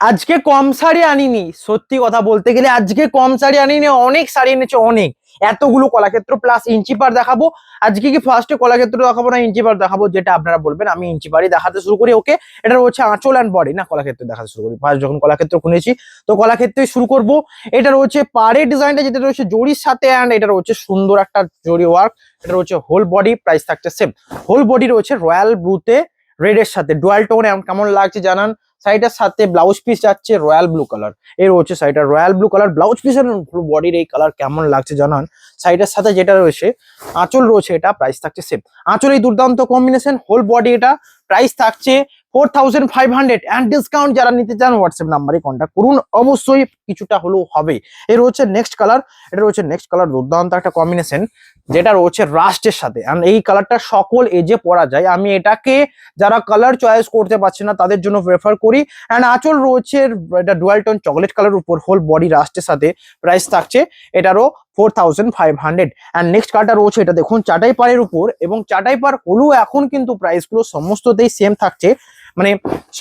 আজকে কম শাড়ি আনিনি, সত্যি কথা বলতে গেলে আজকে কম শাড়ি আনিনি, অনেক শাড়ি এনেছে অনেক। এতগুলো কলাক্ষেত্র প্লাস ইঞ্চি পার দেখাবো। আজকে কি ফার্স্টে কলাক্ষেত্র দেখাবো না ইঞ্চি পার দেখাবো, যেটা আপনারা বলবেন। আমি ইঞ্চি পারই দেখাতে শুরু করি। ওকে, এটা হচ্ছে আঁচল অ্যান্ড বডি, না কলাক্ষেত্র দেখাতে শুরু করি। ফার্স্ট যখন কলাক্ষেত্র খুলেছি তো কলাক্ষেত্রই শুরু করব। এটা রয়েছে পাড়ের ডিজাইনটা, যেটা রয়েছে জরির সাথে, অ্যান্ড এটা রয়েছে সুন্দর একটা জরি ওয়ার্ক। এটা রয়েছে হোল বডি, প্রাইস থাকছে সেম। হোল বডি রয়েছে রয়্যাল ব্লুতে রেড এর সাথে ডুয়াল টোন, কেমন লাগছে জানান। শাড়িটার সাথে ব্লাউজ পিস যাচ্ছে রয়্যাল ব্লু কালার। এর হচ্ছে শাড়িটা royal blue colour, blouse piece আর বডির এই কালার কেমন লাগছে জানান। শাড়িটার সাথে যেটা রয়েছে আঁচল রয়েছে, এটা প্রাইস থাকছে সেম। আঁচল এই দুর্দান্ত কম্বিনেশন, হোল বডি, এটা প্রাইস থাকছে 4500 অ্যান্ড ডিসকাউন্ট। যারা নিতে চান হোয়াটসঅ্যাপ নাম্বারে কন্ট্যাক্ট করুন, অবশ্যই কিছুটা হলেও হবে। এর হচ্ছে নেক্সট কালার, এটা রয়েছে নেক্সট কালার, দুর্দান্ত একটা কম্বিনেশন, যেটা রয়েছে রাস্টের সাথে। এন্ড এই কালারটা সকল এজে পরা যায়। আমি এটাকে যারা কালার চয়েস করতে পারছে না তাদের জন্য প্রেফার করি। অ্যান্ড আঁচল রয়েছে এটা ডুয়াল টোন চকলেট কালার উপর, হোল বডি রাস্টের সাথে। প্রাইস থাকছে এটারও 4500। অ্যান্ড নেক্সট কালারটা রয়েছে, এটা দেখুন চাটাই পাড়ের উপর, এবং চাটাই পাড় হলেও এখন কিন্তু প্রাইসগুলো সমস্ততেই সেম থাকছে, মানে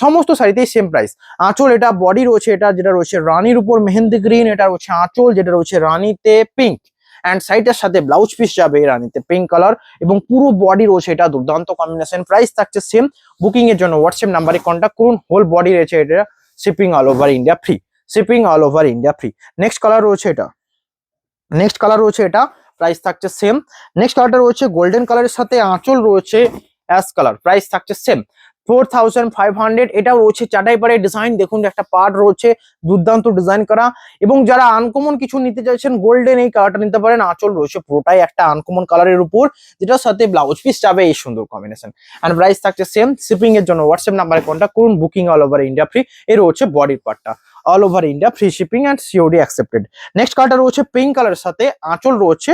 সমস্ত শাড়িতেই সেম প্রাইস। আঁচল এটা বডি রয়েছে, এটা যেটা রয়েছে রানীর উপর মেহেন্দি গ্রিন, এটা রয়েছে আঁচল যেটা রয়েছে রানীতে পিঙ্ক। অ্যান্ড সাইডের সাথে ব্লাউজ পিস যাবে রানীতে পিঙ্ক কালার, এবং পুরো বডি রয়েছে এটা দুর্দান্ত কম্বিনেশন। প্রাইস থাকছে সেম। বুকিং এর জন্য হোয়াটসঅ্যাপ নাম্বারে কন্ট্যাক্ট করুন। হোল বডি রয়েছে এটা, shipping all over India free, shipping all over India free. Next colour রয়েছে এটা, নেক্সট কালার রয়েছে এটা, প্রাইস থাকছে সেম। নেক্সট কালারটা রয়েছে গোল্ডেন কালারের সাথে আঁচল রয়েছে অ্যাশ কালার, প্রাইস থাকছে সেম 4500। এটাও রয়েছে চাটাই পাড়ের ডিজাইন, দেখুন একটা পার্ট রয়েছে দুর্দান্ত ডিজাইন করা। এবং যারা আনকমন কিছু নিতে চাইছেন গোল্ডেন এই কালারটা নিতে পারেন। আঁচল রয়েছে পুরোটাই একটা আনকমন কালারের উপর, যেটার সাথে ব্লাউজ পিস যাবে এই সুন্দর কম্বিনেশন। এন্ড প্রাইস থাকছে সেম। শিপিং এর জন্য হোয়াটসঅ্যাপ নাম্বারে কন্ট্যাক্ট করুন। Booking all over India free. এর হচ্ছে বডির পার্টটা all over India free shipping and COD accepted. Next কালারটা রয়েছে পিঙ্ক কালারের সাথে, আঁচল রয়েছে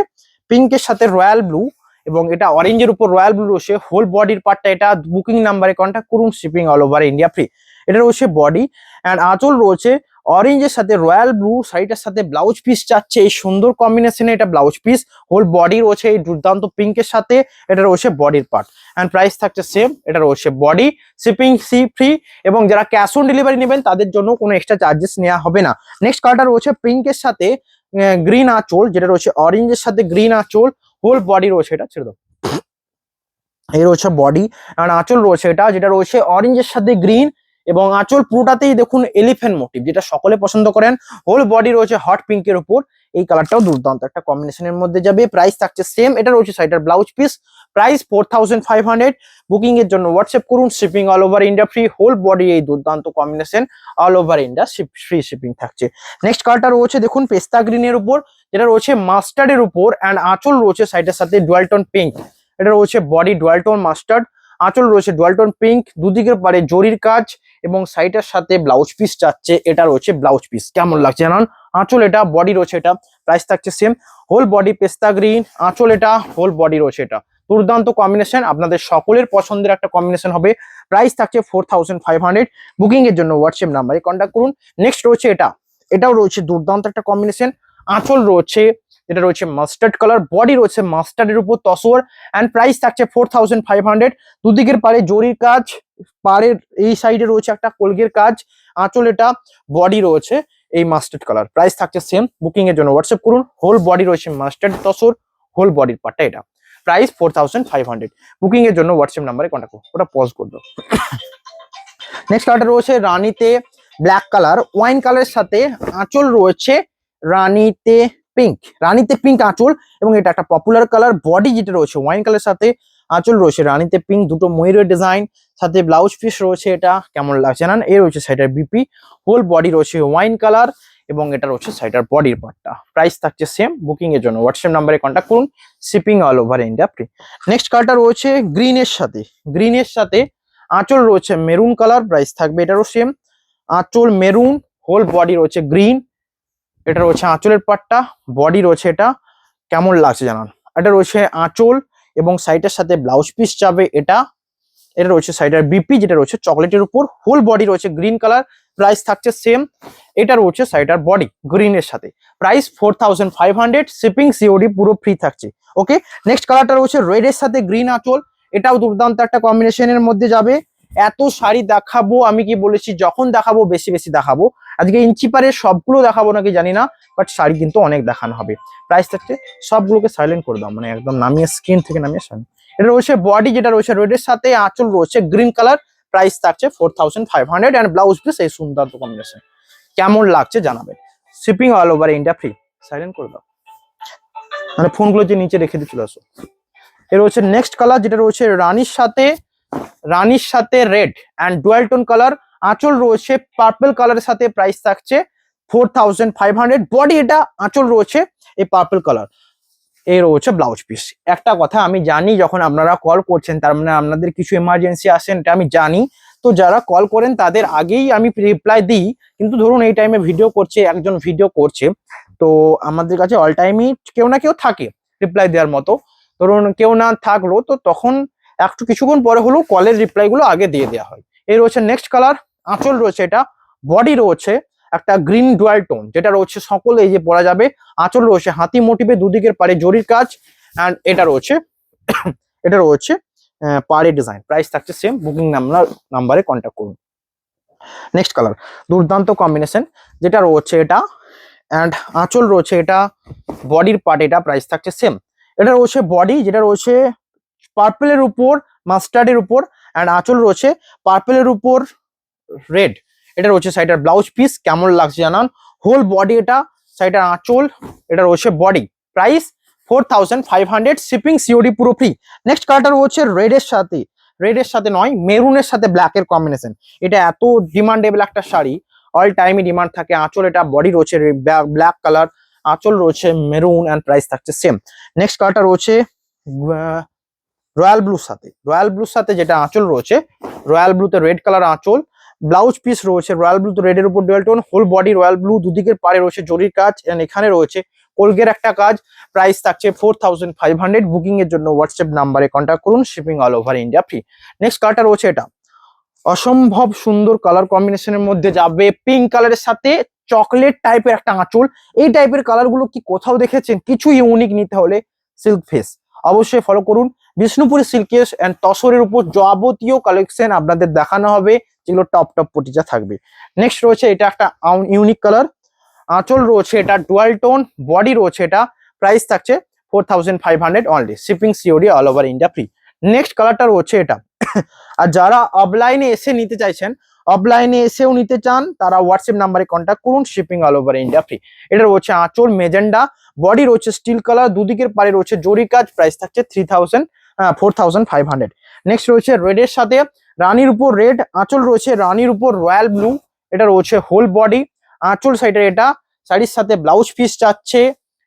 পিঙ্কের সাথে রয়্যাল ব্লু, এবং এটা অরেঞ্জের উপর রয়্যাল ব্লু রয়েছে। হোল বডির পার্টটা এটা, বুকিং নাম্বারে কন্ট্যাক্ট করুন। Shipping all over India free. এটা রয়েছে বডি, অ্যান্ড আঁচল রয়েছে অরেঞ্জের সাথে রয়্যাল ব্লু, শাড়িটার সাথে ব্লাউজ পিস চাচ্ছে এই সুন্দর কম্বিনেশনে, এটা ব্লাউজ পিস। হোল বডি রয়েছে এই দুর্দান্ত পিঙ্কের সাথে, এটা রয়েছে বডির পার্ট। অ্যান্ড প্রাইস থাকছে সেম। এটা রয়েছে বডি, শিপিং সি ফ্রি, এবং যারা ক্যাশ অন ডেলিভারি নেবেন তাদের জন্য কোনো এক্সট্রা চার্জেস নেওয়া হবে না। নেক্সট কালারটা রয়েছে পিঙ্কের সাথে গ্রিন আঁচল, যেটা রয়েছে অরেঞ্জের সাথে গ্রিন আঁচল। হোল বডি রয়েছে এটা, ছেড়ে দাও, এই রয়েছে বডি। আর আঁচল রয়েছে এটা, যেটা রয়েছে অরেঞ্জের সাথে গ্রিন, এবং আঁচল পুরোটাতেই দেখুন এলিফ্যান্ট মোটিভ, যেটা সকলে পছন্দ করেন। হোল বডি রয়েছে হট পিঙ্কের উপর, এই কালারটাও দুর্দান্ত একটা কম্বিনেশনের মধ্যে যাবে। প্রাইস থাকছে সেম। এটা রয়েছে সাইডের ব্লাউজ পিস, প্রাইস 4500। বুকিং এর জন্য হোয়াটসঅ্যাপ করুন। Shipping all over India free. Whole body এই দুর্দান্ত combination, all over India free shipping থাকছে। নেক্সট কালারটা রয়েছে দেখুন পেস্তা গ্রিনের উপর, যেটা রয়েছে মাস্টার্ডের উপর, অ্যান্ড আঁচল রয়েছে সাইডের সাথে ডুয়াল টোন পিঙ্ক। এটা রয়েছে বডি ডুয়াল টোন মাস্টার্ড, আঁচল রয়েছে ডুয়াল টোন পিঙ্ক, দুদিকের পারে জরির কাজ, এবং সাইডের সাথে ব্লাউজ পিস যাচ্ছে। এটা রয়েছে ব্লাউজ পিস, কেমন লাগছে জানান। আঁচল এটা, বডি রয়েছে এটা, প্রাইস থাকছে সেম। হোল বডি পেস্তা গ্রিন, আঁচল এটা, হোল বডি রয়েছে এটা। দুর্দান্ত কম্বিনেশন, আপনাদের সকলের পছন্দের একটা কম্বিনেশন হবে। প্রাইস থাকছে 4500। বুকিং এর জন্য হোয়াটসঅ্যাপ নাম্বারে কন্ট্যাক্ট করুন। নেক্সট রয়েছে এটা, এটাও রয়েছে দুর্দান্ত একটা কম্বিনেশন। আঁচল রয়েছে, এটা রয়েছে মাস্টার্ড কালার, বডি রয়েছে মাস্টার্ডের উপর তসর, অ্যান্ড প্রাইস থাকছে 4500। দুদিকের পারে জরির কাজ, পাড়ের এই সাইডে রয়েছে একটা কলগের কাজ। আঁচল এটা, বডি রয়েছে এই মাস্টার্ড কালার, প্রাইস থাকছে সেম। বুকিং এর জন্য হোয়াটসঅ্যাপ করুন। হোল বডি রয়েছে মাস্টার্ড তসর, হোল বডির পার্টটা এটা, প্রাইস 4500। বুকিং এর জন্য হোয়াটসঅ্যাপ নাম্বারে কন্ট্যাক্ট করুন। ওটা পজ করবো। নেক্সট কালারটা রয়েছে রানীতে ব্ল্যাক কালার, ওয়াইন কালারের সাথে আঁচল রয়েছে রানীতে পিঙ্ক, রানীতে পিঙ্ক আঁচল, এবং এটা একটা পপুলার কালার। বডি যেটা রয়েছে ওয়াইন কালারের সাথে, আঁচল রয়েছে রানীতে পিঙ্ক, দুটো ময়ূরের ডিজাইন, সাথে ব্লাউজ পিস রয়েছে। এটা কেমন লাগছে জানান। এ রয়েছে সাইডার বিপি, হোল বডি রয়েছে ওয়াইন কালার, এবং এটা রয়েছে সাইডার বডির পার্টটা। প্রাইস থাকছে সেম। বুকিং এর জন্য হোয়াটসঅ্যাপ নাম্বারে কন্ট্যাক্ট করুন। Shipping all over India free. Next কালারটা রয়েছে গ্রিনের সাথে, গ্রিনের সাথে আঁচল রয়েছে মেরুন কালার, প্রাইস থাকবে এটারও সেম। আঁচল মেরুন, হোল বডি রয়েছে গ্রিন, এটা রয়েছে আঁচলের পাটটা, বডি রয়েছে এটা, কেমন লাগছে জানান। এটা রয়েছে আঁচল, এবং সাইডের সাথে ব্লাউজ পিস যাবে এটা। এটা রয়েছে সাইডের বিপি, যেটা রয়েছে চকলেটের উপর। হোল বডি রয়েছে গ্রিন কালার, প্রাইস থাকছে সেম। এটা রয়েছে সাইডার বডি গ্রিনের সাথে, প্রাইস 4500। শিপিং সিওডি পুরো ফ্রি থাকছে। ওকে, নেক্সট কালারটা রয়েছে রেড এর সাথে গ্রিন আঁচল, এটাও দুর্দান্ত একটা কম্বিনেশনের মধ্যে যাবে। এত শাড়ি দেখাবো, আমি কি বলেছি যখন দেখাবো বেশি বেশি দেখাবো। আজকে ইঞ্চি পারের সবগুলো দেখাবো নাকি জানি না, বাট শাড়ি কিন্তু অনেক দেখানো হবে। প্রাইস থাকছে, সবগুলোকে সাইলেন্ট করে দাও, মানে একদম নামিয়ে স্ক্রিন থেকে নামিয়ে সাইলেন্ট। এটা রয়েছে বডি, যেটা রয়েছে রেডের সাথে আঁচল রয়েছে গ্রিন কালার। প্রাইস থাকছে 4500 এন্ড ব্লাউজ পিস এই সুন্দর কম্বিনেশন। কেমন লাগছে জানাবেন। Shipping all over India free. Silent করে দাও, মানে ফোনগুলো যে নিচে রেখে দিয়ে চলে আসো। এর রয়েছে নেক্সট কালার, যেটা রয়েছে রানীর সাথে red and dual tone colour. আঁচল রয়েছে পার্পল কালারের সাথে। প্রাইস থাকছে 4500। বডি এটা, আঁচল রয়েছে এই পার্পল কালার। এই রয়েছে ব্লাউজ পিস। একটা কথা আমি জানি, যখন আপনারা কল করছেন তার মানে আপনাদের কিছু এমার্জেন্সি আসেন, এটা আমি জানি। তো যারা কল করেন তাদের আগেই আমি রিপ্লাই দিই, কিন্তু ধরুন এই টাইমে ভিডিও করছে, একজন ভিডিও করছে, তো আমাদের কাছে অল টাইমই কেউ না কেউ থাকে রিপ্লাই দেওয়ার মতো। ধরুন কেউ না থাকলো তো তখন একটু কিছুক্ষণ পরে হলেও কলের রিপ্লাই গুলো আগে দিয়ে দেওয়া হয়। এই রয়েছে নেক্সট কালার, আঁচল রয়েছে এটা, বডি রয়েছে একটা গ্রিন ডুয়াল টোন, যেটা রয়েছে সকলে এই যে পরা যাবে। আঁচল রয়েছে হাতি মোটিভে, দুদিকের পারে জরির কাজ, অ্যান্ড এটা রয়েছে এটা রয়েছে পাড়ে ডিজাইন। প্রাইস থাকছে সেম, বুকিং নাম্বারে কন্ট্যাক্ট করুন। নেক্সট কালার, দুর্দান্ত কম্বিনেশন, যেটা রয়েছে এটা, অ্যান্ড আঁচল রয়েছে এটা, বডির পার্ট এটা। প্রাইস থাকছে সেম। এটা রয়েছে বডি, যেটা রয়েছে পার্পলের উপর মাস্টার্ডের উপর, অ্যান্ড আঁচল রয়েছে পার্পলের উপর রেড। এটা রয়েছে সাইডের ব্লাউজ পিস। কেমন লাগছে জানান। হোল বডি এটা, সাইডের আঁচল, এটা রয়েছে বডি। প্রাইস 4500, শিপিং সিওডি পুরো ফ্রি। নেক্সট কালারটা রয়েছে রেডের সাথে নয়, মেরুনের সাথে ব্ল্যাকের কম্বিনেশন। এটা এত ডিমান্ডেবল একটা শাড়ি, অল টাইমই ডিমান্ড থাকে। আঁচল এটা, বডি রয়েছে ব্ল্যাক কালার, আঁচল রয়েছে মেরুন, অ্যান্ড প্রাইস থাকছে সেম। নেক্সট কালারটা রয়েছে রয়্যাল ব্লুর সাথে যেটা আঁচল রয়েছে, রয়্যাল ব্লুতে রেড কালার আঁচল। ব্লাউজ পিস রয়েছে রয়্যাল ব্লুতে রেডের উপর dual tone, whole body royal blue, দুদিকের পাড়ে রয়েছে জরির কাজ, এন্ড এখানে রয়েছে কোলগের একটা কাজ। প্রাইস থাকছে 4500। বুকিং এর জন্য হোয়াটসঅ্যাপ নাম্বারে কন্ট্যাক্ট করুন, shipping all over India free. Next কালারটা রয়েছে এটা, অসম্ভব সুন্দর কালার কম্বিনেশনের মধ্যে যাবে, পিঙ্ক কালারের সাথে চকলেট টাইপের একটা আঁচল। এই টাইপের কালার গুলো কি কোথাও দেখেছেন? কিছু ইউনিক নিতে হলে সিল্ক ফেস অবশ্যই ফলো করুন। বিষ্ণুপুরি সিল্কেস অ্যান্ড তসরের উপর যাবতীয় কালেকশন আপনাদের দেখানো হবে, যেগুলো টপ পটিজা থাকবে। নেক্সট রয়েছে এটা একটা ইউনিক কালার, আঁচল রয়েছে এটা ডুয়াল টোন, বডি রয়েছে এটা। প্রাইস থাকছে 4500 only, shipping COD all over India free. Next কালারটা রয়েছে এটা। আর যারা অফলাইনে এসে নিতে চাইছেন, অফলাইনে এসেও নিতে চান, তারা হোয়াটসঅ্যাপ নাম্বারে কন্ট্যাক্ট করুন, shipping all over India free. এটা রয়েছে আঁচল মেজেন্ডা, বডি রয়েছে স্টিল কালার, দুদিকের পারে রয়েছে জরি কাজ। প্রাইস থাকছে 4500। নেক্সট রয়েছে রেডের সাথে রানীর উপর রেড, আঁচল রয়েছে রানীর উপর রয়্যাল ব্লু। এটা রয়েছে হোল বডি, আঁচল সাইডের এটা, শাড়ির সাথে ব্লাউজ পিস যাচ্ছে।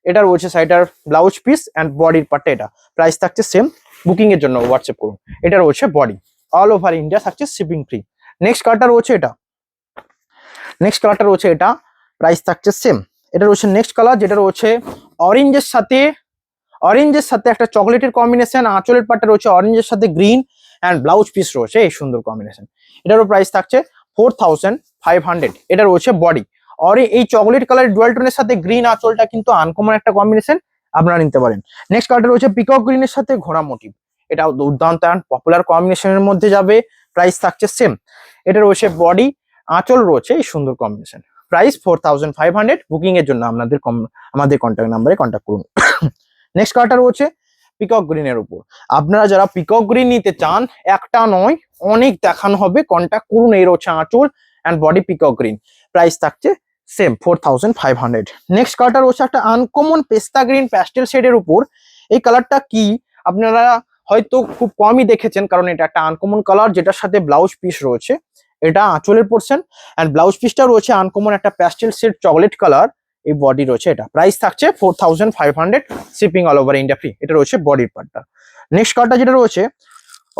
এটা রয়েছে সাইডার ব্লাউজ পিস অ্যান্ড বডির পার্টে এটা। প্রাইস থাকছে সেম, বুকিং এর জন্য হোয়াটসঅ্যাপ করুন। এটা রয়েছে বডি, অল ওভার ইন্ডিয়া থাকছে শিপিং ফ্রি। নেক্সট কালারটা রয়েছে এটা, প্রাইস থাকছে সেম। এটা রয়েছে নেক্সট কালার, যেটা রয়েছে অরেঞ্জের সাথে একটা চকলেটের কম্বিনেশন। আঁচলের পাটটা রয়েছে অরেঞ্জের সাথে গ্রিন, অ্যান্ড ব্লাউজ পিস রয়েছে এই সুন্দর কম্বিনেশন। এটারও প্রাইস থাকছে 4500। এটা রয়েছে বডি। এই চকলেট কালার ডুয়াল টোনের সাথে গ্রিন আঁচলটা কিন্তু আনকমন একটা কম্বিনেশন, আপনারা নিতে পারেন। নেক্সট কালারটা রয়েছে পিকক গ্রিনের সাথে ঘোড়া মোটিভ। এটা দুর্দান্ত অ্যান্ড পপুলার কম্বিনেশনের মধ্যে যাবে। প্রাইস থাকছে সেম। এটা রয়েছে বডি, আঁচল রয়েছে এই সুন্দর কম্বিনেশন। প্রাইস 4500। বুকিং এর জন্য আমাদের কন্ট্যাক্ট নাম্বারে কন্ট্যাক্ট করুন। নেক্সট কালারটা রয়েছে পিকক গ্রিনের উপর। আপনারা যারা পিকক গ্রিন নিতে চান, একটা নয় অনেক দেখানো হবে, কন্ট্যাক্ট করুন। এই রয়েছে আঁচল and body peacock green. Price থাকছে সেম 4500। নেক্সট কালারটা রয়েছে একটা আনকমন পেস্তা গ্রিন প্যাস্টেল শেডের উপর। এই কালারটা কি আপনারা হয়তো খুব কমই দেখেছেন, কারণ এটা একটা আনকমন কালার, যেটার সাথে ব্লাউজ পিস রয়েছে। এটা আঁচলের পোর্শন, অ্যান্ড ব্লাউজ পিসটা রয়েছে আনকমন একটা প্যাস্টেল শেড চকলেট কালার। এই বডি রয়েছে এটা। প্রাইস থাকছে 4500, shipping all over India free. এটা রয়েছে বডির পার্টটা। নেক্সট কালারটা যেটা রয়েছে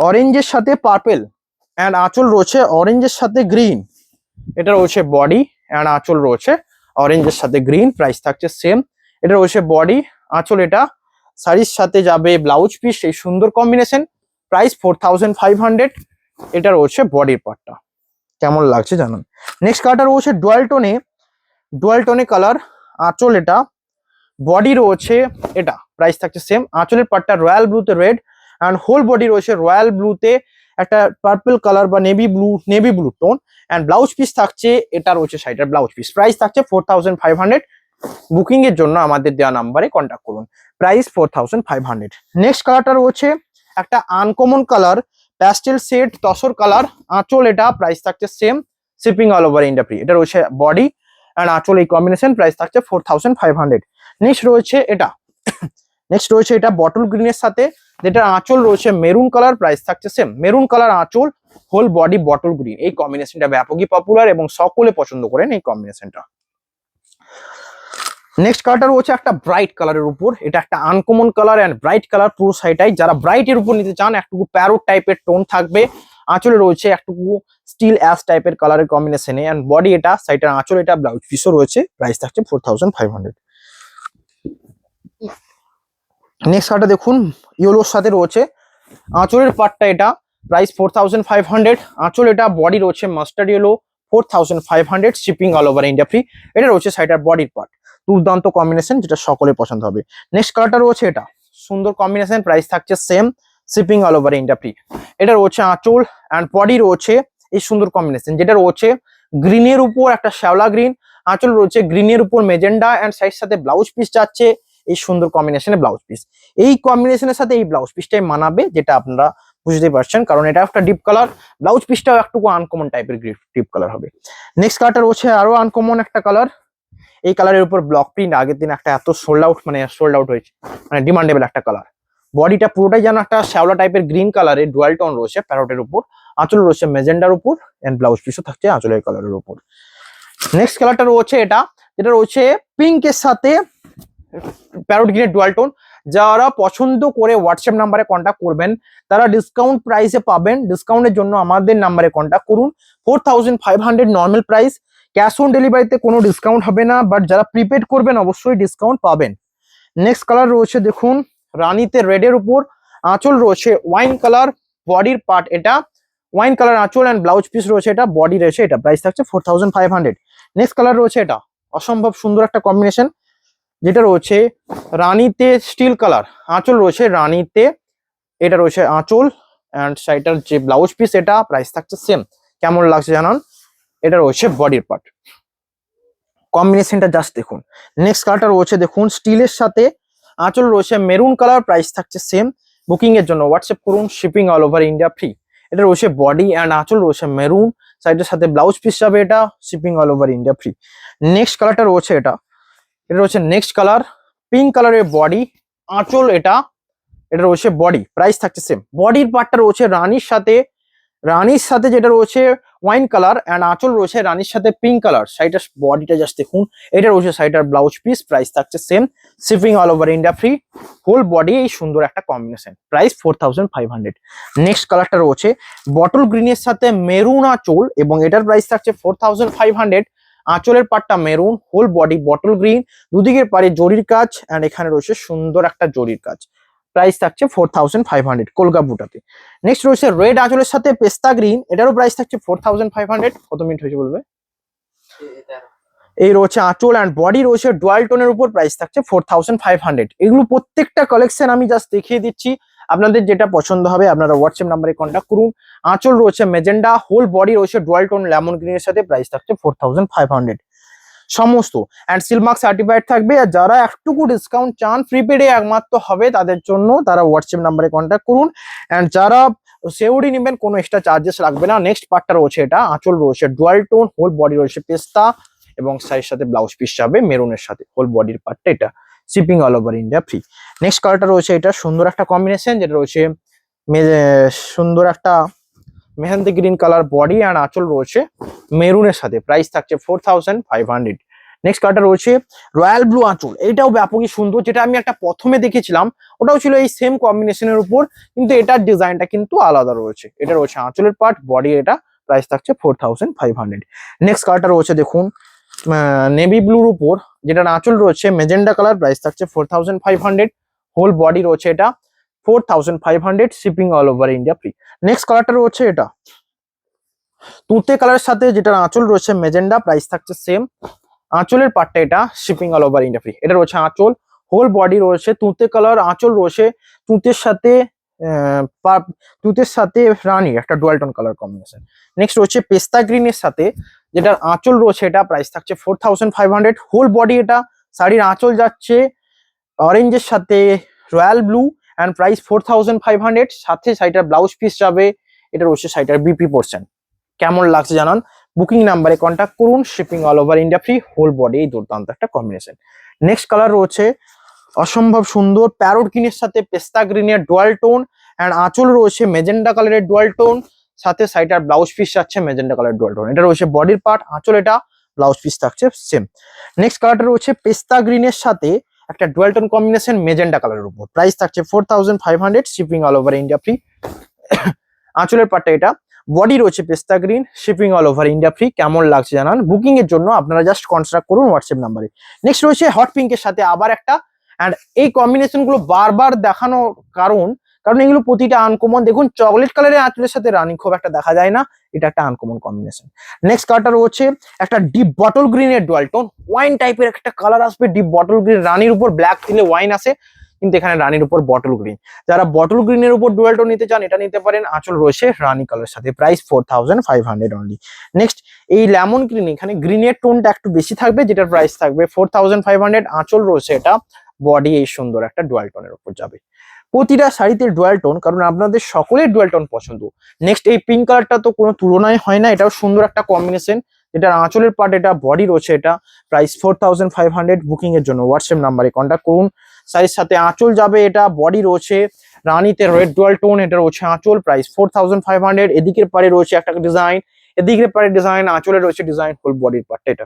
অরেঞ্জের সাথে পার্পেল, অ্যান্ড আঁচল রয়েছে অরেঞ্জের সাথে গ্রিন। এটা রয়েছে বডি, অ্যান্ড আঁচল রয়েছে অরেঞ্জের সাথে গ্রিন। প্রাইস থাকছে সেম। এটা রয়েছে বডি, আঁচল এটা, শাড়ির সাথে যাবে ব্লাউজ পিস এই সুন্দর কম্বিনেশন। প্রাইস 4500। এটা রয়েছে বডির পার্টটা। কেমন লাগছে জানান। নেক্সট কালারটা রয়েছে ডুয়াল টোনে কালার, আঁচল এটা, বডি রয়েছে এটা। প্রাইস থাকছে সেম। আঁচলের পার্টটা রয়্যাল ব্লুতে রেড, অ্যান্ড হোল বডি রয়েছে রয়্যাল ব্লুতে, একটা পার্পল কালার বা navy blue tone. And blouse piece থাকছে, এটা রয়েছে শাড়িটার ব্লাউজ পিস। প্রাইস থাকছে 4500। বুকিং এর জন্য আমাদের দেওয়া নাম্বারে কন্ট্যাক্ট করুন। প্রাইস 4500। নেক্সট কালারটা রয়েছে একটা uncommon colour, pastel shade tussar colour. আঁচল এটা, প্রাইস থাকছে same, shipping all over India free. এটা রয়েছে বডি অ্যান্ড আঁচল এই কম্বিনেশন, প্রাইস থাকছে 4500। নেক্সট রয়েছে এটা বটল গ্রিনের সাথে, যেটা আঁচল রয়েছে মেরুন কালার, প্রাইস থাকছে সেম, মেরুন কালার আঁচল, হোল বডি বটল গ্রিন। এই কম্বিনেশনটা ব্যাপকই পপুলার এবং সকলে পছন্দ করেন এই কম্বিনেশনটা। নেক্সট কালারটা রয়েছে একটা ব্রাইট কালারের উপর, এটা একটা uncommon colour and bright colour পুরো শাড়িটাই। যারা ব্রাইট এর উপর নিতে চান, একটু প্যারোট টাইপের টোন থাকবে, আঁচলে রয়েছে একটু স্টিল অ্যাশ টাইপের কালারের কম্বিনেশনে, অ্যান্ড বডি এটা, শাড়িটার আঁচল এটা, ব্লাউজ পিসও রয়েছে, প্রাইস থাকছে 4500। নেক্সট কালারটা দেখুন, ইয়েলোর সাথে রয়েছে, আঁচলের পার্টটা এটা, প্রাইস 4500। আঁচল এটা, বডি রয়েছে mustard yellow, 4500, shipping all over India free. এটা রয়েছে শাড়িটার বডির পার্ট। দুর্দান্ত কম্বিনেশন, যেটা সকলের পছন্দ হবে। নেক্সট কালারটা রয়েছে এটা, সুন্দর কম্বিনেশন, প্রাইস থাকছে same, shipping all over India free. এটা রয়েছে আঁচল অ্যান্ড বডি রয়েছে এই সুন্দর কম্বিনেশন, যেটা রয়েছে গ্রিনের উপর একটা শ্যাওলা গ্রিন, আঁচল রয়েছে গ্রিনের উপর মেজেন্ডা, অ্যান্ড সাইড সাথে ব্লাউজ পিস যাচ্ছে এই সুন্দর কম্বিনেশনে ব্লাউজ পিস। এই কম্বিনেশনের সাথে এই ব্লাউজ পিসটাই মানাবে, যেটা আপনারা বুঝতেই পারছেন, কারণ এটা একটা ডিপ কালার, ব্লাউজ পিসটাও একটু আনকমন টাইপের ডিপ কালার হবে। নেক্সট কালারটা রয়েছে আরো আনকমন একটা কালার, এই কালারের উপর ব্লক প্রিন্ট, আগের দিন একটা এত সোল্ড আউট হয়েছে, মানে ডিমান্ডেবল একটা কালার। বডিটা পুরোটাই যেন একটা শ্যাওলা টাইপের গ্রিন কালারের ডুয়াল টোন রয়েছে প্যারোটের উপর, আঁচল রয়েছে মেজেন্ডার উপর, এন্ড ব্লাউজ পিসও থাকছে আঁচলের কালারের উপর। নেক্সট কালারটা রয়েছে এটা, যেটা রয়েছে পিঙ্কের সাথে প্যারোট গ্রিনের ডুয়াল টোন। যারা পছন্দ করে হোয়াটসঅ্যাপ নাম্বারে কন্ট্যাক্ট করবেন, তারা ডিসকাউন্ট প্রাইসে পাবেন। ডিসকাউন্টের জন্য আমাদের নাম্বারে কন্ট্যাক্ট করুন। 4500 নর্মাল প্রাইস, ক্যাশ অন ডেলিভারিতে কোনো ডিসকাউন্ট হবে না, বাট যারা প্রিপেড করবেন অবশ্যই ডিসকাউন্ট পাবেন। নেক্সট কালার রয়েছে দেখুন, রানীতে রেডের উপর, আঁচল রয়েছে ওয়াইন কালার, বডির পার্ট এটা ওয়াইন কালার আঁচল, অ্যান্ড ব্লাউজ পিস রয়েছে এটা, বডি রয়েছে এটা, প্রাইস থাকছে 4500। নেক্সট কালার রয়েছে এটা, অসম্ভব সুন্দর একটা কম্বিনেশন, যেটা রয়েছে রানীতে স্টিল কালার, আঁচল রয়েছে রানীতে, এটা রয়েছে আঁচল অ্যান্ড শাড়িটার যে ব্লাউজ পিস এটা, প্রাইস থাকছে সেম। কেমন লাগছে জানান। এটা রয়েছে বডির পার্ট, কম্বিনেশনটা জাস্ট দেখুন। নেক্সট কালারটা রয়েছে দেখুন, স্টিলের সাথে আঁচল রয়েছে মেরুন কালার, প্রাইস থাকছে সেম। বুকিং এর জন্য হোয়াটসঅ্যাপ করুন, shipping all over India free. এটা রয়েছে বডি অ্যান্ড আঁচল রয়েছে মেরুন, সাইডের সাথে ব্লাউজ পিস যাবে এটা, shipping all over India free. Next কালারটা রয়েছে এটা, এটা রয়েছে নেক্সট কালার, পিঙ্ক কালারের বডি, আঁচল এটা, এটা রয়েছে বডি, প্রাইস থাকছে সেম। বডির পার্টটা রয়েছে রানীর সাথে যেটা রয়েছে ওয়াইন কালার, অ্যান্ড আঁচল রয়েছে রানীর সাথে পিঙ্ক কালার। শাড়িটার বডিটা জাস্ট দেখুন, এটা রয়েছে শাড়িটার ব্লাউজ পিস, প্রাইস থাকছে same, shipping all over India free. Whole body এই সুন্দর একটা কম্বিনেশন, প্রাইস 4500। নেক্সট কালারটা রয়েছে বটল গ্রিনের সাথে মেরুন আঁচল, এবং এটার প্রাইস থাকছে 4500। আঁচলের পাটটা maroon, whole body bottle green, দুদিকের পারে জরির কাজ, অ্যান্ড এখানে রয়েছে সুন্দর একটা জরির কাজ, প্রাইস থাকছে 4500 কলকা বুটাতে। নেক্সট রয়েছে রেড আঁচলের সাথে পেস্তা গ্রিন, এটারও প্রাইস থাকছে 4500। কত মিনিট হয়েছে বলবে। এই রয়েছে আঁচল অ্যান্ড বডি রয়েছে ডুয়াল টোনের উপর, প্রাইস থাকছে 4500। এগুলো প্রত্যেকটা কালেকশন আমি জাস্ট দেখিয়ে দিচ্ছি, আপনাদের যেটা পছন্দ হবে আপনারা হোয়াটসঅ্যাপ নাম্বারে কন্ট্যাক্ট করুন। আঁচল রয়েছে মেজেন্ডা, হোল বডি রয়েছে ডুয়াল টোন লেমন গ্রিনের সাথে, প্রাইস থাকছে 4500 সমস্ত, অ্যান্ড সিলমার্ক সার্টিফাইড থাকবে। আর যারা একটুকু ডিসকাউন্ট চান, প্রিপেডে একমাত্র হবে তাদের জন্য, তারা হোয়াটসঅ্যাপ নাম্বারে কন্ট্যাক্ট করুন। অ্যান্ড যারা সেওরি নেবেন, কোনো এক্সট্রা চার্জেস লাগবে না। নেক্সট পার্টটা রয়েছে এটা, আঁচল রয়েছে ডুয়াল টোন, হোল বডি রয়েছে পেস্তা, এবং সাইডের সাথে ব্লাউজ পিস যাবে মেরুনের সাথে, হোল বডির পার্টটা এটা, shipping all over India free. Next কালারটা রয়েছে এটা, সুন্দর একটা কম্বিনেশন, যেটা রয়েছে সুন্দর একটা mehndi green colour body, and আঁচল রয়েছে মেরুনের সাথে, প্রাইস থাকছে 4500। নেক্সট কালারটা রয়েছে রয়্যাল ব্লু আঁচল, এটাও ব্যাপকই সুন্দর, যেটা আমি একটা প্রথমে দেখেছিলাম ওটাও ছিল এই সেম কম্বিনেশনের উপর, কিন্তু এটার ডিজাইনটা কিন্তু আলাদা রয়েছে। এটা রয়েছে আঁচলের পার্ট, বডি এটা, প্রাইস থাকছে 4500। নেক্সট কালারটা রয়েছে দেখুন নেভি ব্লুর উপর, যেটা আঁচল রয়েছে মেজেন্ডা কালার, প্রাইস থাকছে 4500। হোল বডি রয়েছে এটা, 4500, shipping all over India free. Next কালারটা রয়েছে এটা তুঁতে কালারের সাথে, যেটা আঁচল রয়েছে মেজেন্ডা, প্রাইস থাকছে সেম। আঁচলের পার্টটা এটা, shipping all over India free. এটা রয়েছে আঁচল, হোল বডি রয়েছে তুঁতে কালার, আঁচল রয়েছে তুঁতের সাথে তুতের সাথে রানী একটা dual tone colour combination. Next রয়েছে পেস্তা গ্রিনের সাথে যেটার আঁচল রয়েছে, এটা প্রাইস থাকছে 4500। হোল বডি এটা শাড়ির আঁচল যাচ্ছে অরেঞ্জের সাথে রয়্যাল ব্লু অ্যান্ড প্রাইস 4500। সাথে শাড়িটার ব্লাউজ পিস যাবে, এটা রয়েছে শাড়িটার বিপি পোর্শন। কেমন লাগছে জানান, বুকিং নাম্বারে কন্ট্যাক্ট করুন, shipping all over India free, whole body এই দুর্দান্ত একটা কম্বিনেশন। নেক্সট কালার রয়েছে অসম্ভব সুন্দর প্যারোট গ্রিনের সাথে পেস্তা গ্রিনের ডুয়াল টোন অ্যান্ড আঁচল রয়েছে মেজেন্ডা কালারের ডুয়াল টোন, সাথে শাড়িটার ব্লাউজ পিস যাচ্ছে মেজেন্ডা কালার ডুয়াল টোন। এটা রয়েছে বডির পার্ট, আঁচল এটা, ব্লাউজ পিস থাকছে সেম। নেক্সট কালারটা রয়েছে পেস্তা গ্রিনের সাথে একটা ডুয়াল টোন কম্বিনেশন মেজেন্ডা কালারের উপর, প্রাইস থাকছে 4500, shipping all over India free. আঁচলের পার্টটা এটা, বডি রয়েছে পেস্তা green, shipping all over India free. কেমন লাগছে জানান, বুকিং এর জন্য আপনারা জাস্ট কনট্যাক্ট করুন হোয়াটসঅ্যাপ নাম্বারে। নেক্সট রয়েছে হট পিঙ্কের সাথে আবার একটা, অ্যান্ড এই কম্বিনেশন গুলো বারবার দেখানো কারণ এগুলো প্রতিটা আনকমন। দেখুন চকলেট কালারের আঁচলের সাথে রানী খুব একটা দেখা যায় না, এটা একটা আনকমন কম্বিনেশন। নেক্সট কালারটা রয়েছে একটা ডিপ বটল গ্রিনের ডুয়াল টোন, ওয়াইন টাইপের একটা কালার আসবে, ডিপ বটল গ্রিন, রানীর উপর ব্ল্যাক দিলে ওয়াইন আসে, কিন্তু এখানে রানীর উপর বটল গ্রিন। যারা বটল গ্রিনের উপর ডুয়াল টোন নিতে চান এটা নিতে পারেন, আঁচল রয়েছে রানী কালারের সাথে, প্রাইস 4500 অনলি। নেক্সট এই লেমন গ্রিন, এখানে গ্রিনের টোনটা একটু বেশি থাকবে, যেটার প্রাইস থাকবে 4500। আঁচল রয়েছে এটা, বডি এই সুন্দর একটা ডুয়াল টোনের উপর যাবে। প্রতিটা শাড়িতে ডুয়াল টোন, কারণ আপনাদের সকলের ডুয়াল টোন পছন্দ। নেক্সট এই পিঙ্ক কালারটা তো কোনো তুলনায় হয় না, এটাও সুন্দর একটা কম্বিনেশন, যেটার আঁচলের পার্ট এটা, বডি রয়েছে এটা, প্রাইস 4500। বুকিং এর জন্য হোয়াটসঅ্যাপ নাম্বারে কন্ট্যাক্ট করুন। শাড়ির সাথে আঁচল যাবে এটা, বডি রয়েছে রানীতে রেড ডুয়াল টোন, এটা রয়েছে আঁচল, প্রাইস 4500। এদিকের পারে রয়েছে একটা ডিজাইন, এদিকের পারে ডিজাইন, আঁচলে রয়েছে ডিজাইন, ফুল বডির পার্টটা এটা।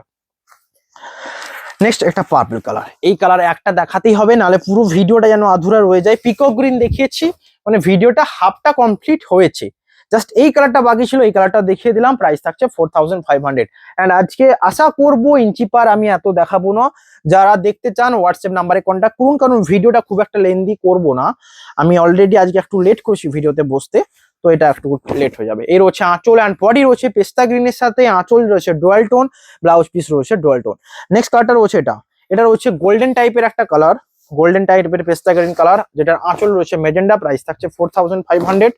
নেক্সট একটা পার্পল কালার, এই কালার একটা দেখাতেই হবে, নাহলে পুরো ভিডিওটা যেন আধুরা রয়ে যায়। পিকক গ্রিন দেখিয়েছি, মানে ভিডিওটা হাফটা কমপ্লিট হয়েছে, জাস্ট এই কালারটা বাকি ছিল, এই কালারটা দেখিয়ে দিলাম, প্রাইস থাকছে 4500। অ্যান্ড আজকে আশা করবো ইঞ্চি পার আমি এত দেখাবো না, যারা দেখতে চান হোয়াটসঅ্যাপ নাম্বারে কন্ট্যাক্ট করুন, কারণ ভিডিওটা খুব একটা লেন্দি করবো না, আমি অলরেডি আজকে একটু লেট করছি ভিডিওতে বসতে, তো এটা একটু লেট হয়ে যাবে। এই রয়েছে আঁচল অ্যান্ড বডি রয়েছে পেস্তা গ্রিনের সাথে, আঁচল রয়েছে ডুয়াল টোন, ব্লাউজ পিস রয়েছে ডুয়াল টোন। নেক্সট কালারটা রয়েছে এটা রয়েছে গোল্ডেন টাইপের একটা কালার, গোল্ডেন টাইপের পেস্তা গ্রিন কালার, যেটার আঁচল রয়েছে মেজেন্ডা, প্রাইস থাকছে 4500।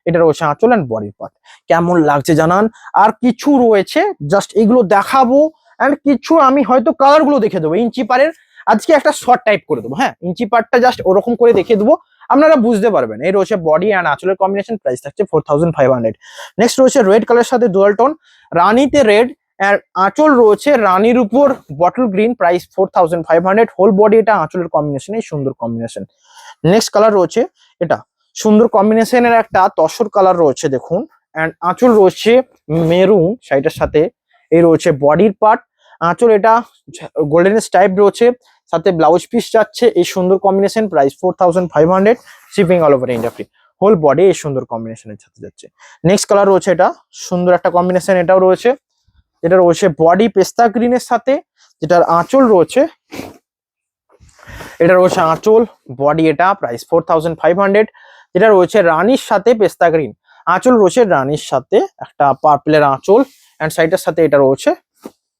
এটা রয়েছে আঁচল অ্যান্ড বডির পার্ট। কেমন লাগছে জানান, আর কিছু রয়েছে জাস্ট এগুলো দেখাবো, অ্যান্ড কিছু আমি হয়তো কালার গুলো দেখে দেবো ইঞ্চি পারের, আজকে একটা শর্ট টাইপ করে দেবো, হ্যাঁ ইঞ্চি পার্টটা জাস্ট ওরকম করে দেখিয়ে দেবো, আপনারা বুঝতে পারবেন। এই রয়েছে বডি অ্যান্ড আঁচলের কম্বিনেশন, প্রাইস থাকছে 4500। নেক্সট রয়েছে রেড কালারের সাথে ডুয়াল টোন, রানীতে রেড আর আঁচল রয়েছে রানীর উপর bottle green, price 4500। Whole body এটা আঁচলের কম্বিনেশন, এই সুন্দর কম্বিনেশন। নেক্সট কালার রয়েছে এটা সুন্দর কম্বিনেশনের একটা তসর কালার রয়েছে দেখুন, অ্যান্ড আঁচল রয়েছে মেরুন শাড়িটার সাথে, এই রয়েছে বডির পার্ট, আঁচল এটা গোল্ডেন স্টাইপ রয়েছে, সাথে ব্লাউজ পিস যাচ্ছে, এই সুন্দর combination, price 4500, shipping all over India free. Whole body এই সুন্দর কম্বিনেশনের সাথে যাচ্ছে। নেক্সট কালার রয়েছে এটা সুন্দর একটা কম্বিনেশন, এটাও রয়েছে, এটা রয়েছে বডি পেস্তা গ্রিনের সাথে, যেটার আঁচল রয়েছে, এটা রয়েছে আঁচল, বডি এটা, প্রাইস 4500। যেটা রয়েছে রানীর সাথে পেস্তা গ্রিন, আঁচল রয়েছে রানীর সাথে একটা পার্পলের আঁচল, অ্যান্ড সাইডের সাথে এটা রয়েছে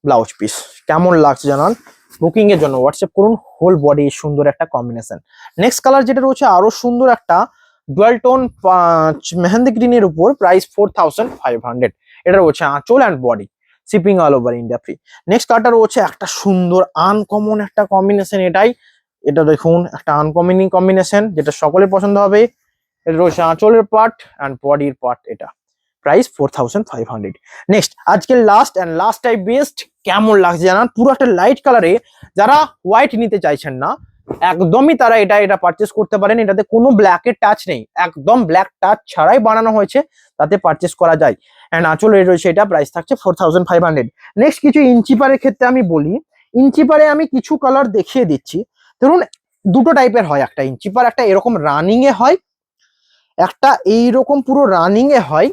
ব্লাউজ পিস। কেমন লাগছে জানান, বুকিং এর জন্য হোয়াটসঅ্যাপ করুন, হোল বডি সুন্দর একটা কম্বিনেশন। নেক্সট কালার যেটা রয়েছে আরো সুন্দর একটা ডুয়াল টোন মেহেন্দি গ্রিনের উপর, প্রাইস 4500। এটা রয়েছে আঁচল and body, shipping all over India free. Next কালারটা রয়েছে একটা সুন্দর আনকমন একটা কম্বিনেশন, এটা দেখুন একটা আনকমন কম্বিনেশন, যেটা সকলের পছন্দ হবে। এটা রয়েছে আঁচলের পার্ট অ্যান্ড বডির পার্ট, এটা প্রাইস 4500। নেক্সট আজকের লাস্ট টাইপ বেস্ট, কেমন লাগছে জানান, পুরো একটা লাইট কালারে, যারা হোয়াইট নিতে চাইছেন না একদমই, তারা এটা পারচেস করতে পারেন। এটাতে কোনো ব্ল্যাকের টাচ নেই, একদম ব্ল্যাক টাচ ছাড়াই বানানো হয়েছে, তাতে পারচেস করা যায়। অ্যান্ড আঁচল রয়েছে এটা, প্রাইস থাকছে 4500। নেক্সট কিছু ইঞ্চি পারের ক্ষেত্রে আমি বলি, ইঞ্চি পারে আমি কিছু কালার দেখিয়ে দিচ্ছি। ধরুন দুটো টাইপের হয়, একটা ইঞ্চি পার, একটা এরকম রানিং এ হয়, একটা এইরকম পুরো রানিং এ হয়,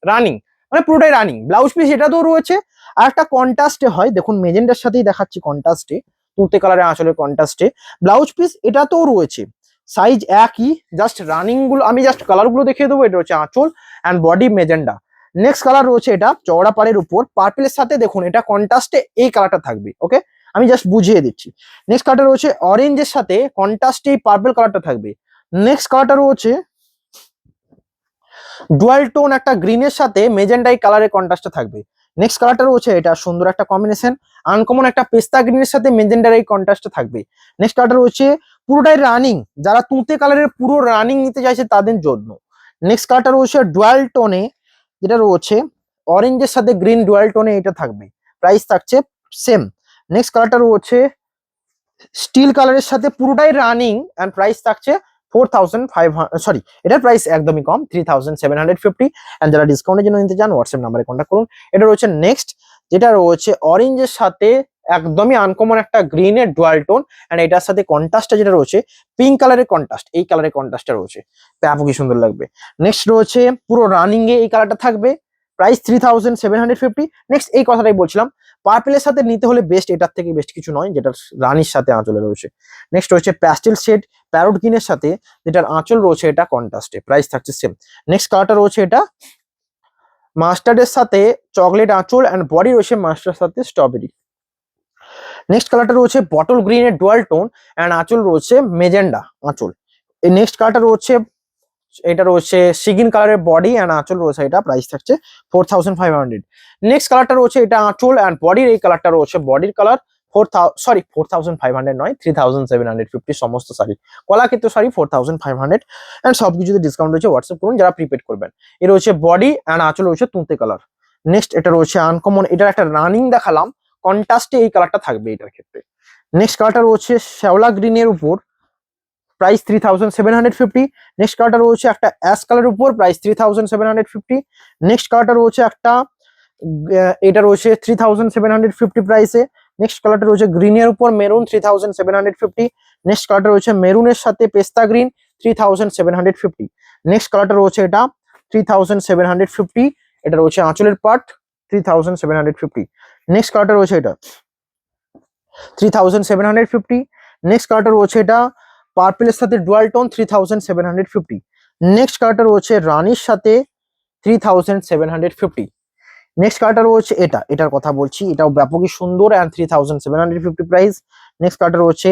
রানিং মানে পুরোটাই রানিং, ব্লাউজ পিস এটাতেও রয়েছে, আর একটা কন্ট্রাস্টে হয়, দেখুন মেজেন্ডার সাথেই দেখাচ্ছি কন্ট্রাস্টে, তুতে কালারে আসলে কন্ট্রাস্টে ব্লাউজ পিস এটাতেও রয়েছে, সাইজ একই, জাস্ট রানিং গুলো আমি জাস্ট কালার গুলো দেখিয়ে দেবো। এটা হচ্ছে আঁচল and body magenta. Next colour রয়েছে এটা চওড়া পাড়ের উপর পার্পলের সাথে, দেখুন এটা কন্ট্রাস্টে এই কালারটা থাকবে, ওকে আমি জাস্ট বুঝিয়ে দিচ্ছি। নেক্সট কালারটা রয়েছে অরেঞ্জের সাথে কন্ট্রাস্টে এই পার্পল কালারটা থাকবে। নেক্সট কালারটা রয়েছে ডুয়াল টোন একটা গ্রিনের সাথে মেজেন্ডাই কালারের কন্ট্রাস্টে থাকবে। নেক্সট কালারটা রয়েছে এটা সুন্দর একটা কম্বিনেশন, আনকমন একটা পেস্তা গ্রিনের সাথে মেজেন্ডার এই কন্ট্রাস্টে থাকবে। নেক্সট কালারটা রয়েছে পুরোটাই রানিং, যারা তুঁতে কালারের পুরো রানিং নিতে চাইছে তাদের জন্য। নেক্সট কালারটা রয়েছে ডুয়াল টোনে, যেটা রয়েছে অরেঞ্জের সাথে গ্রিন ডুয়াল টোনে এটা থাকবে, প্রাইস থাকছে সেম। নেক্সট কালারটা রয়েছে স্টিল কালারের সাথে পুরোটাই রানিং এন্ড প্রাইস থাকছে 4500, সরি এটার প্রাইস একদমই কম 3750। এন্ড যারা ডিসকাউন্টের জন্য নিতে চান হোয়াটসঅ্যাপ নাম্বারে কন্ট্যাক্ট করুন। এটা রয়েছে নেক্সট, যেটা রয়েছে অরেঞ্জের সাথে একদমই আনকমন একটা গ্রিনের ডুয়াল টোন এন্ড এটার সাথে কন্ট্রাস্টটা যেটা রয়েছে পিঙ্ক কালারের কন্ট্রাস্ট, এই কালারের কন্ট্রাস্টটা রয়েছে, ব্যাপকই সুন্দর লাগবে। নেক্সট রয়েছে পুরো রানিং এ এই কালারটা থাকবে, প্রাইস 3750। নেক্সট এই কথাটাই বলছিলাম, পার্পেলের সাথে নিতে হলে বেস্ট, এটার থেকে বেস্ট কিছু নয়, যেটা রানির সাথে আঁচলে রয়েছে। নেক্সট রয়েছে প্যাস্টেল শেড প্যারোট গ্রিনের সাথে, যেটার আঁচল রয়েছে এটা কন্ট্রাস্টে, প্রাইস থাকছে সেম। নেক্সট কালারটা রয়েছে এটা মাস্টার্ডের সাথে চকলেট আঁচল এন্ড বডি রয়েছে মাস্টার্ডের সাথে স্ট্রবেরি। নেক্সট কালারটা রয়েছে বটল গ্রিনের ডুয়াল টোন এন্ড আঁচল রয়েছে মেজেন্ডা আঁচল। এই নেক্সট কালারটা রয়েছে এটা রয়েছে সিগিন কালারের বডি এন্ড আঁচল রয়েছে, এটা প্রাইস থাকছে 4500। নেক্সট কালারটা রয়েছে এটা আঁচল এন্ড বডির, এই কালারটা রয়েছে বডির কালার 4500 নয় 3750 সমস্ত শাড়ি কলাক্ষেত্র শাড়ি 4500 এন্ড সবকিছুতে ডিসকাউন্ট রয়েছে, হোয়াটসঅ্যাপ করুন যারা প্রিপেড করবেন। এ রয়েছে বডি এন্ড আঁচল রয়েছে তুঁতে কালার। নেক্সট এটা রয়েছে আনকমন, এটার একটা রানিং দেখালাম, কন্ট্রাস্টে এই কালারটা থাকবে এটার ক্ষেত্রে। নেক্সট কালারটা রয়েছে শ্যাওলা গ্রিনের উপর, প্রাইস 3750। নেক্সট কালারটা রয়েছে একটা অ্যাশ কালারের উপর, প্রাইস 3750। নেক্সট কালারটা রয়েছে একটা এটা রয়েছে 3750 প্রাইসে। নেক্সট কালারটা রয়েছে গ্রিনের উপর মেরুন 3750। নেক্সট কালারটা রয়েছে মেরুনের সাথে পেস্তা গ্রিন 3750। নেক্সট কালারটা রয়েছে এটা 3750, এটা রয়েছে আঁচলের পার্ট 3750। নেক্সট কালারটা রয়েছে এটা 3750। নেক্সট কালারটা রয়েছে এটা পার্পলের সাথে ডুয়াল টোন 3750। নেক্সট কালারটা রয়েছে রানির সাথে 3750। নেক্সট কালারটা রয়েছে এটা, এটার কথা বলছি, এটাও ব্যাপকই সুন্দর এন্ড 3750 প্রাইস। নেক্সট কালারটা রয়েছে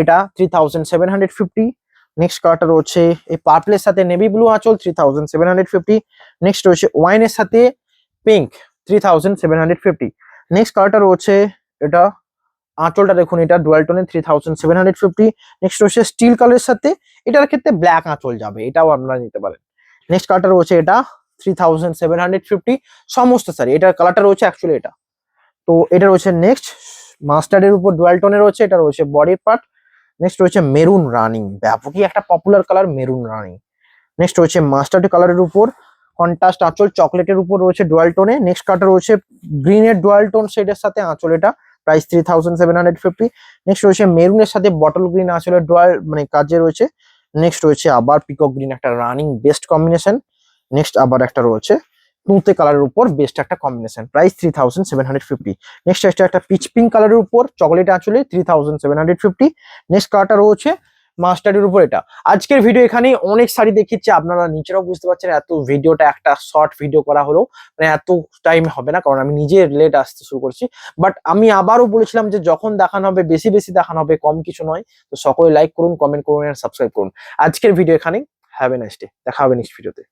এটা 3750। নেক্সট কালারটা রয়েছে এই পার্পলের সাথে নেভি ব্লু আঁচল 3750। নেক্সট রয়েছে ওয়াইনের সাথে পিঙ্ক 3750। নেক্সট কালারটা রয়েছে এটা আঁচলটা দেখুন, এটা ডুয়াল টোনের 3750। নেক্সট রয়েছে স্টিল কালারের সাথে, এটার ক্ষেত্রে ব্ল্যাক আঁচল যাবে, এটাও আপনারা নিতে পারেন। নেক্সট কালারটা রয়েছে এটা 3750 সমস্ত শাড়ি, এটার কালারটা রয়েছে অ্যাকচুয়ালি এটা। তো এটা রয়েছে নেক্সট মাস্টার্ডের উপর ডুয়াল টোনে রয়েছে, এটা রয়েছে বডির পার্ট। নেক্সট রয়েছে মেরুন রানিং, ব্যাপকই একটা popular colour maroon running. Next রয়েছে মাস্টার্ড কালারের উপর কন্ট্রাস্ট আঁচল চকলেটের উপর রয়েছে ডুয়াল টোনে। নেক্সট কালারটা রয়েছে গ্রিনের ডুয়াল টোন শেডের সাথে আঁচল, এটা প্রাইস 3750। নেক্সট রয়েছে মেরুনের সাথে বটল গ্রিন আঁচলের ডুয়াল মানে কাজে রয়েছে। নেক্সট রয়েছে আবার পিকক গ্রিন, একটা রানিং বেস্ট কম্বিনেশন। নেক্সট আবার একটা রয়েছে তুঁতে কালারের উপর বেস্ট একটা কম্বিনেশন, প্রাইস 3750। নেক্সট একটা পিচ পিঙ্ক কালারের উপর চকলেট আঁচলে 3750। নেক্সট কালারটা রয়েছে মাস্টার্ডের উপর এটা। আজকের ভিডিও এখানে অনেক শাড়ি দেখিয়েছে, আপনারা নিচেরাও বুঝতে পারছেন এত ভিডিওটা একটা শর্ট ভিডিও করা হলো, মানে এত টাইম হবে না কারণ আমি নিজে লেট আসতে শুরু করছি। বাট আমি আবারও বলেছিলাম যে যখন দেখানো হবে বেশি বেশি দেখানো হবে, কম কিছু নয়। তো সকলে লাইক করুন, কমেন্ট করুন, সাবস্ক্রাইব করুন। আজকের ভিডিও এখানে, হ্যাভ এ নাইস ডে, দেখা হবে নেক্সট ভিডিওতে।